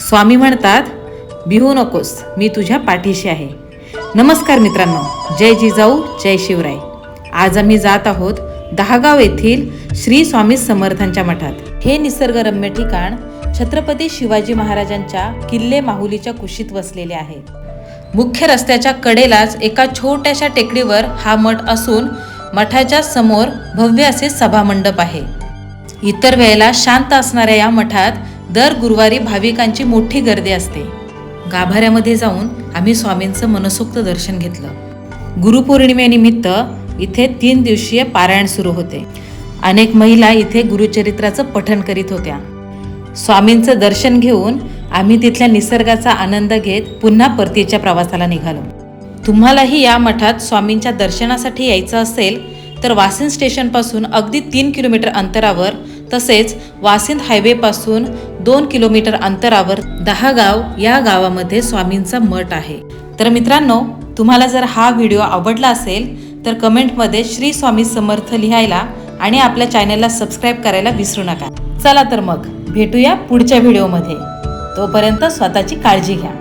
स्वामी म्हणतात, भिवू नकोस, मी तुझ्या पाठीशी आहे. नमस्कार मित्रांनो, जय जिजाऊ जय शिवराय. आज आम्ही जात आहोत दहागाव येथील श्री स्वामी समर्थांच्या मठात. हे निसर्गरम्य ठिकाण छत्रपती शिवाजी महाराजांच्या किल्ले माहुलीच्या कुशीत वसलेले आहे. मुख्य रस्त्याच्या कडेलाच एका छोट्याशा टेकडीवर हा मठ असून मठाच्या समोर भव्य असे सभामंडप आहे. इतर वेळेला शांत असणाऱ्या या मठात दर गुरुवारी भाविकांची मोठी गर्दी असते. गाभाऱ्यामध्ये जाऊन आम्ही स्वामींचं मनसोक्त दर्शन घेतलं. गुरुपौर्णिमेनिमित्त इथे 3 दिवसीय पारायण सुरू होते. अनेक महिला इथे गुरुचरित्राचं पठण करीत होत्या. स्वामींचं दर्शन घेऊन आम्ही तिथल्या निसर्गाचा आनंद घेत पुन्हा परतीच्या प्रवासाला निघालो. तुम्हालाही या मठात स्वामींच्या दर्शनासाठी यायचं असेल तर वासिंद स्टेशनपासून अगदी 3 किलोमीटर अंतरावर, तसेच वासिंद हायवेपासून 2 किलोमीटर अंतरावर दहागाव या गावामध्ये स्वामींचा मठ आहे. तर मित्रांनो, तुम्हाला जर हा व्हिडिओ आवडला असेल तर कमेंटमध्ये श्री स्वामी समर्थ लिहायला आणि आपल्या चॅनलला सबस्क्राईब करायला विसरू नका. चला तर मग भेटूया पुढच्या व्हिडिओमध्ये. तोपर्यंत स्वतःची काळजी घ्या.